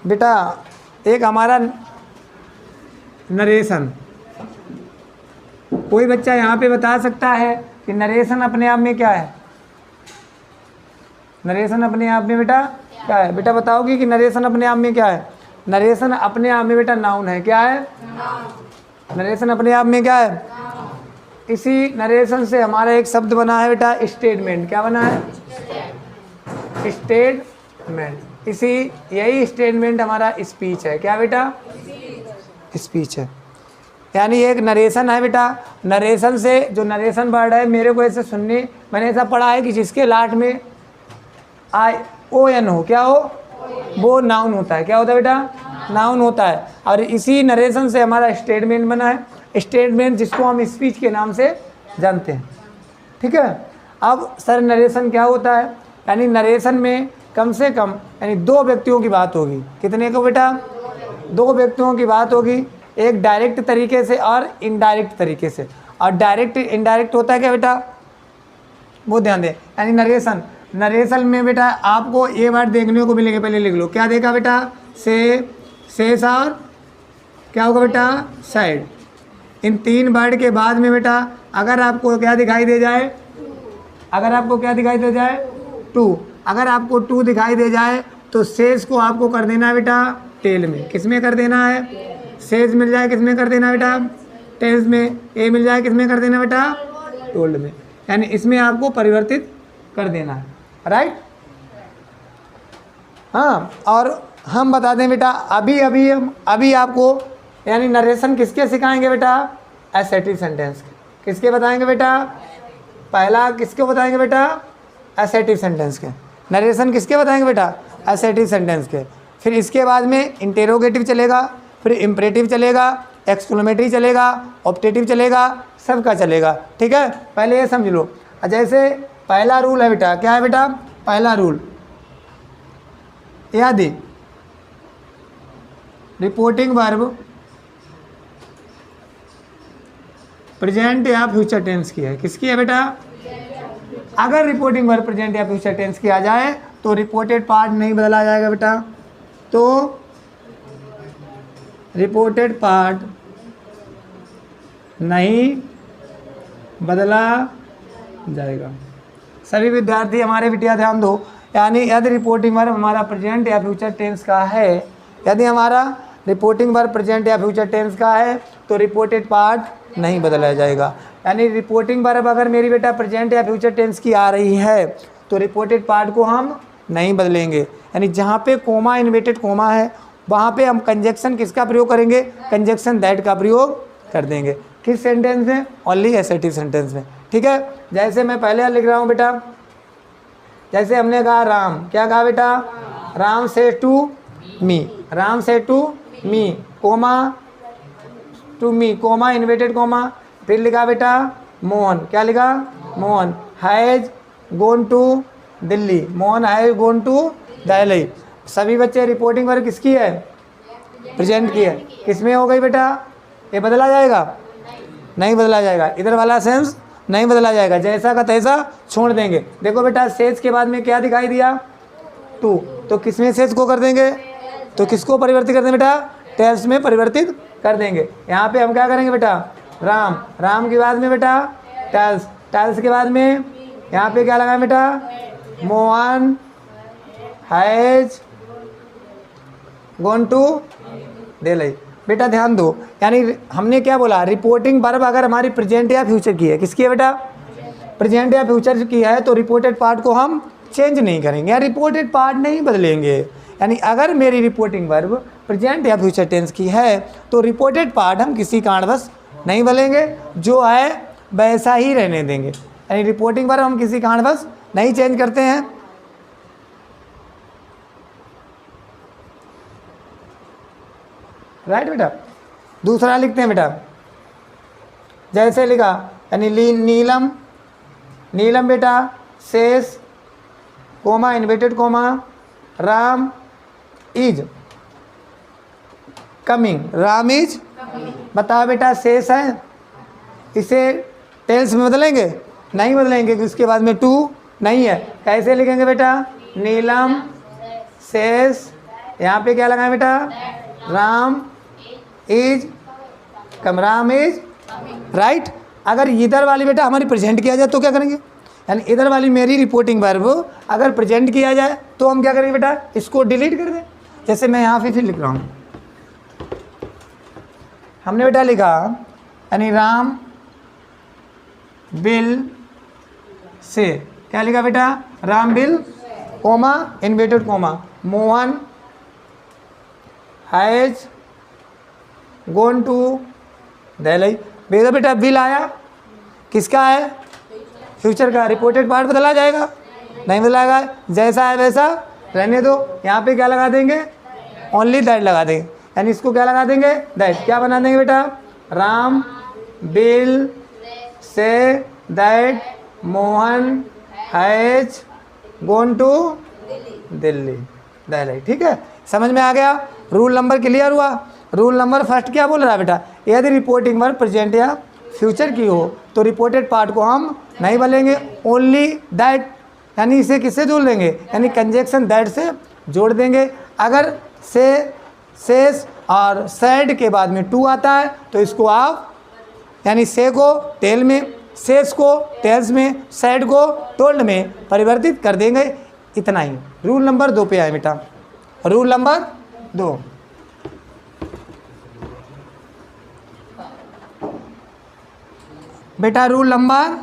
बेटा एक हमारा नरेशन, कोई बच्चा यहाँ पे बता सकता है कि नरेशन अपने आप में क्या है? नरेशन अपने आप में बेटा क्या है? बेटा बताओगी कि नरेशन अपने आप में क्या है? नरेशन अपने आप में बेटा नाउन है। क्या है? नरेशन अपने आप में क्या है? इसी नरेशन से हमारा एक शब्द बना है बेटा स्टेटमेंट। क्या बना है? स्टेटमेंट। इसी यही स्टेटमेंट हमारा स्पीच है। क्या बेटा? स्पीच है। यानी एक नरेशन है बेटा। नरेशन से जो नरेशन वर्ड है, मेरे को ऐसे सुनने मैंने ऐसा पढ़ा है कि जिसके लास्ट में ION हो, क्या हो, वो नाउन होता है। क्या होता है बेटा? नाउन होता है। और इसी नरेशन से हमारा स्टेटमेंट बना है। स्टेटमेंट जिसको हम स्पीच के नाम से जानते हैं। ठीक है। अब सर नरेशन क्या होता है? यानी नरेशन में कम से कम यानी दो व्यक्तियों की बात होगी। कितने को बेटा? दो व्यक्तियों की बात होगी, एक डायरेक्ट तरीके से और इनडायरेक्ट तरीके से। और डायरेक्ट इनडायरेक्ट होता है क्या बेटा? वो ध्यान दें। यानी नरेशन में बेटा आपको ये वर्ड देखने को मिलेंगे, पहले लिख लो। क्या देखा बेटा? सेस और क्या होगा बेटा? साइड। इन तीन वर्ड के बाद में बेटा अगर आपको क्या दिखाई दे जाए, अगर आपको क्या दिखाई दे जाए? टू। अगर आपको टू दिखाई दे जाए तो सेस को आपको कर देना है बेटा टेल में। किस में कर देना है? सेज मिल जाए किस में कर देना बेटा? टेल्स में। ए मिल जाए किस में कर देना बेटा? टोल्ड में। यानी इसमें आपको परिवर्तित कर देना है। राइट। हाँ, और हम बता दें बेटा अभी आपको यानी नरेशन किसके सिखाएंगे बेटा? एसेटिव सेंटेंस के। किसके बताएंगे बेटा? पहला किसको बताएंगे बेटा? एसेटिव सेंटेंस के। नरेशन किसके बताएंगे बेटा? एसेटिव सेंटेंस के। फिर इसके बाद में इंटेरोगेटिव चलेगा, फिर इम्परेटिव चलेगा, एक्सक्लेमेटरी चलेगा, ऑप्टेटिव चलेगा, सबका चलेगा। ठीक है, पहले ये समझ लो। जैसे पहला रूल है बेटा, क्या है बेटा? पहला रूल याद है, रिपोर्टिंग वर्ब प्रेजेंट या फ्यूचर टेंस की है। किसकी है बेटा? अगर रिपोर्टिंग वर्ब प्रेजेंट या फ्यूचर टेंस की आ जाए तो रिपोर्टेड पार्ट नहीं बदला जाएगा बेटा। तो रिपोर्टेड पार्ट नहीं बदला जाएगा। सभी विद्यार्थी हमारे बिटिया ध्यान दो। यानी यदि रिपोर्टिंग वर्ब हमारा प्रेजेंट या फ्यूचर टेंस का है, यदि हमारा रिपोर्टिंग वर्ब प्रेजेंट या फ्यूचर टेंस का है तो रिपोर्टेड पार्ट नहीं बदला जाएगा। यानी रिपोर्टिंग वर्ब अगर मेरी बेटा प्रेजेंट या फ्यूचर टेंस की आ रही है तो रिपोर्टेड पार्ट को हम नहीं बदलेंगे। यानी जहाँ पे कोमा इन्वर्टेड कोमा है वहाँ पे हम कंजक्शन किसका प्रयोग करेंगे? कंजक्शन दैट का प्रयोग कर देंगे। किस सेंटेंस में? ओनली एसेटिव सेंटेंस में। ठीक है। जैसे मैं पहले लिख रहा हूँ बेटा, जैसे हमने कहा राम, क्या कहा बेटा? राम से टू मी, राम से to me comma to me comma inverted comma. फिर लिखा बेटा मोहन, क्या लिखा? Mohan has gone to Delhi, Mohan has gone to Delhi. सभी बच्चे रिपोर्टिंग वर्ब किसकी है? प्रेजेंट की है। किसमें हो गई बेटा? ये बदला जाएगा? नहीं बदला जाएगा। इधर वाला सेंस नहीं बदला जाएगा, जैसा का तैसा छोड़ देंगे। देखो बेटा सेज के बाद में क्या दिखाई दिया? टू। तो किसमें सेज को कर देंगे? तो किसको परिवर्तित कर देंगे बेटा? टेल्स में परिवर्तित कर देंगे। यहाँ पे हम क्या करेंगे बेटा? राम, राम के बाद में बेटा टेल्स, टेल्स के बाद में यहाँ पे क्या लगाएं बेटा? Mohan has gone to Delhi. बेटा ध्यान दो, यानी हमने क्या बोला? रिपोर्टिंग वर्ब अगर हमारी प्रेजेंट या फ्यूचर की है, किसकी है बेटा? प्रेजेंट या फ्यूचर की है तो रिपोर्टेड पार्ट को हम चेंज नहीं करेंगे या रिपोर्टेड पार्ट नहीं बदलेंगे। यानी अगर मेरी रिपोर्टिंग वर्ब प्रेजेंट या फ्यूचर टेंस की है तो रिपोर्टेड पार्ट हम किसी कारणवश नहीं बदलेंगे, जो है वैसा ही रहने देंगे। यानी रिपोर्टिंग वर्ब हम किसी कारणवश नहीं चेंज करते हैं। राइट बेटा। दूसरा लिखते हैं बेटा, जैसे लिखा यानी नीलम, नीलम बेटा says comma inverted comma Ram is coming, Ram is. बताओ बेटा सेस है, इसे टेल्स में बदलेंगे? नहीं बदलेंगे, उसके बाद में टू नहीं है। कैसे लिखेंगे बेटा? नीलम सेस यहाँ पे क्या लगाएं बेटा, Ram is come, Ram is right. अगर इधर वाली बेटा हमारी प्रेजेंट किया जाए तो क्या करेंगे, यानी इधर वाली मेरी रिपोर्टिंग वर्ब अगर प्रेजेंट किया जाए तो हम क्या करेंगे बेटा, इसको डिलीट कर दें। जैसे मैं यहाँ पे फिर लिख रहा हूँ, हमने बेटा लिखा यानी राम बिल से, क्या लिखा बेटा, Ram will comma inverted comma Mohan has gone to Delhi. बेटा बेटा बिल आया, किसका है, फ्यूचर का, रिपोर्टेड पार्ट बदला जाएगा, नहीं बदलाएगा, जैसा है वैसा रहने दो। यहाँ पे क्या लगा देंगे, ओनली दैट लगा देंगे, यानी इसको क्या लगा देंगे, दैट। क्या बना देंगे बेटा, Ram will say that Mohan has gone to Delhi, Delhi. ठीक है, समझ में आ गया, रूल नंबर क्लियर हुआ। रूल नंबर फर्स्ट क्या बोल रहा है बेटा, यदि रिपोर्टिंग वर्ब प्रेजेंट या फ्यूचर की हो तो रिपोर्टेड पार्ट को हम नहीं बोलेंगे, ओनली दैट, यानी इसे किससे जोड़ देंगे, यानी कंजक्शन दैट से जोड़ देंगे। अगर से, सेस और सैड के बाद में टू आता है तो इसको आप यानी से को टेल में, सेस को टेल्स में, सैड को टोल्ड में परिवर्तित कर देंगे। इतना ही। रूल नंबर 2 पे आए बेटा, रूल नंबर 2। बेटा रूल नंबर